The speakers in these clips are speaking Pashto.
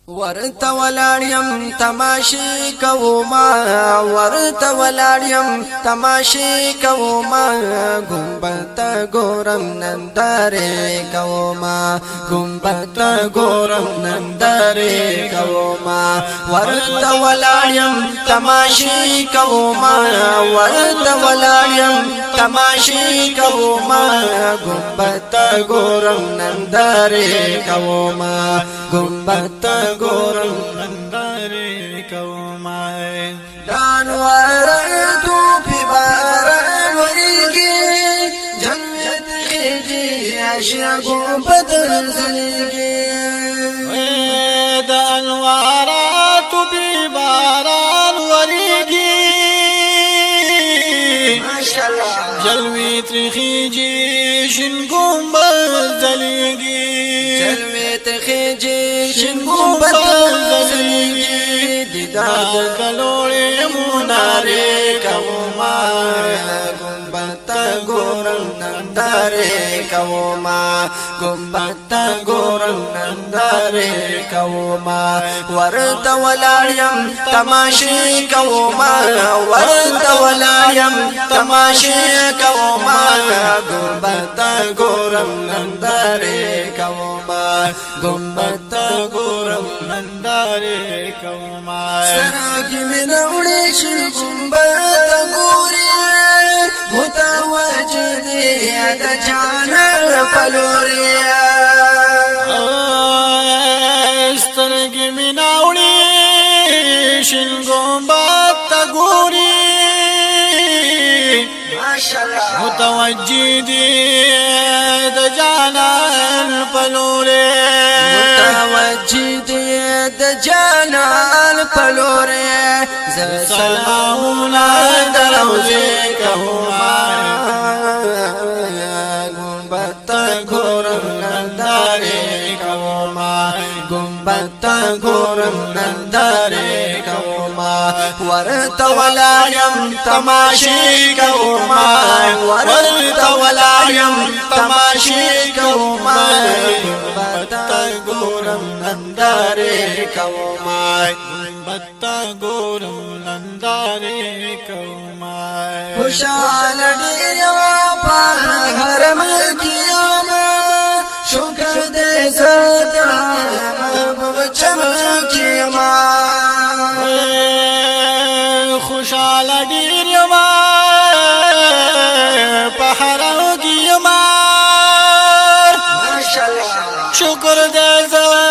ورته ولاړم تماشې کوما ورته ولاړم تماشې کوما ګمبد ګورم نندارې کوما ګمبد ګورم نندارې کوما ورته ولاړم تماشې کوما ورته ولاړم تماشې کوما ګمبد ګورم نندارې کوما ګمبد ګورم نندارې کوما دانوار تو په باران ورګي جنت خېږي عاشق ګمبد زلګي دانوار تو په باران ورګي ماشاءالله جلوي تخيجي شن ګمبد زلګي جلوي تخيجي شن ګمبد زلګي دیدار کلوړې مونارې کوما ګمبد ګورم نندارې کوما ګمبد ګورم نندارې کوما ورته ولاړم تماشې کوما ورته ولاړم تماشې کوما ګمبد ګورم نندارې کوما ګمبد ګورم نندارې کوما سراګي مې نوړې شي ګمبد ګورې متوجه دې د جانان پلورې سترګې مې ناوړې شین ګمبد ګورې ماشاءالله متوجه دې د جانان پلورې متوجه دې د جانان پلورې سلامونه دروځي کوما ګمبد ګورم نندارې کوما ګمبد ګورم نندارې کوما ورته ولاړم تماشې کوما ورته ولاړم تماشې کوما ګمبد ګورم نندارې کوما ګمبد ګورم نندارې کوما خوشال ډېر په حرم کې یم شکر دې زړه محبوب چمکې یم خوشال ډېر یم په حرم کې یم شکر دې زړه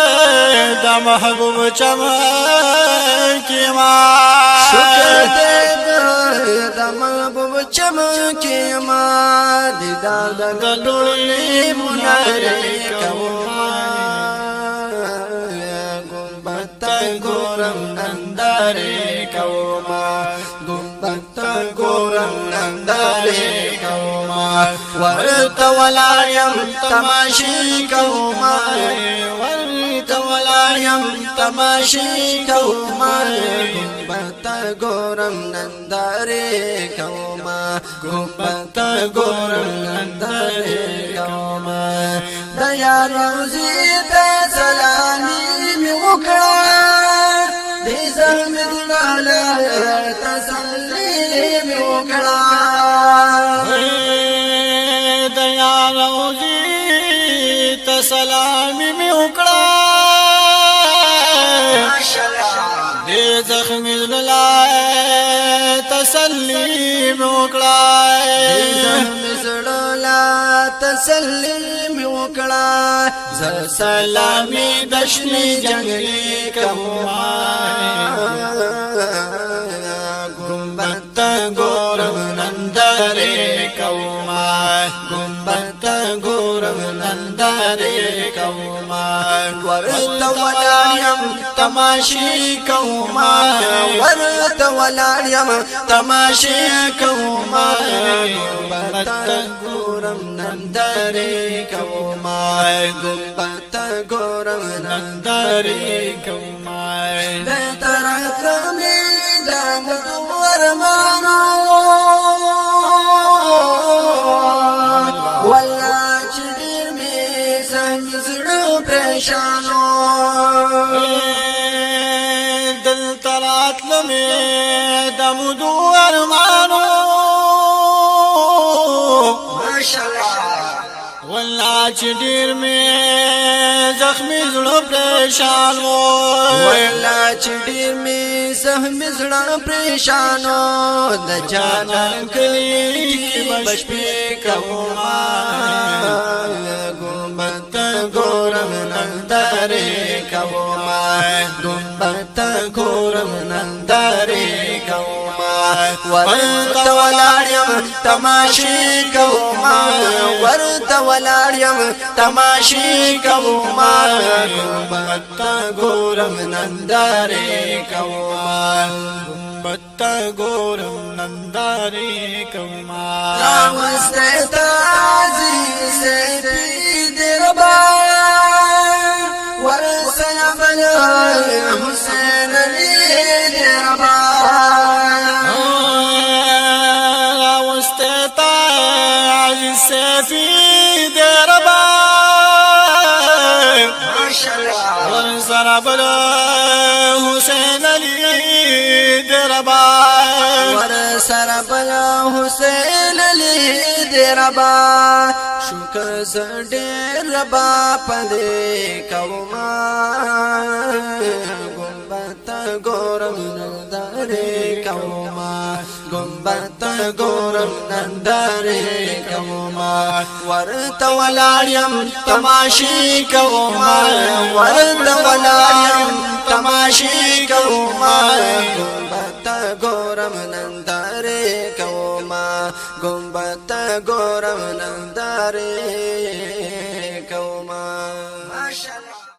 د محبوب چمکې یم شکر دې د محبوب چمکې یم دیدار د ګډوړې مونارې کوما ګمبد ګورم نندارې کوما ګمبد ګورم نندارې کوما ورته ولاړم تماشې کوما ورته ولاړم تماشې کوما ګمبد ګورم نندارې کوما ګمبد ګورم نندارې کوما د یار روزي ته سلامي مې وکړه د زحمت لاله تسلي مې وکړه د یار روزي ته سلامي مې وکړه دې زخم زړه تسلي مې وکړه تسلي مې وکړه زه سلامي دشني جنگلي کوما ګمبد ګورم نندارې کوما ګمبد ګورم نندارې کوما ورته ولاړم تماشې کوما ورته ولاړم تماشې کوما ګمبد ګورم نندارې کوما ګمبد ګورم نندارې کوما به طرف مې د ورمانو والله چې ډېر مې څنګه زړه پریشانو ترات لمه دمدو ارمانو ماشاءالله والله چې ډیر می زخمی زړه پریشان و والله چې ډیر می زخمی زړه پریشانو د جانان کلی بشپې کوما ګمبت ګورم نندارې کوما ګمبت ګورم نندارې کوما ورته ولاړم تماشې کوما ورته ولاړم تماشې کوما ګمبت ګورم نندارې کوما ګمبت ګورم نندارې کوما راوسته تازي سپي دربا ورسنا بل حسین علی دربا راوسته تازي سپي دربا ماشاءالله ورسنا بل حسین علی دربا ورسنا بل حسین علی دربا شکر زډیر ربا پدې کوما ګمبت ګورم نندارې کوما ګمبت ګورم نندارې کوما ورته ولاړم تماشې کوما ورته ولاړم تماشې کوما ګمبت ګورم نندارې کوما ګمبت ګورم نندارې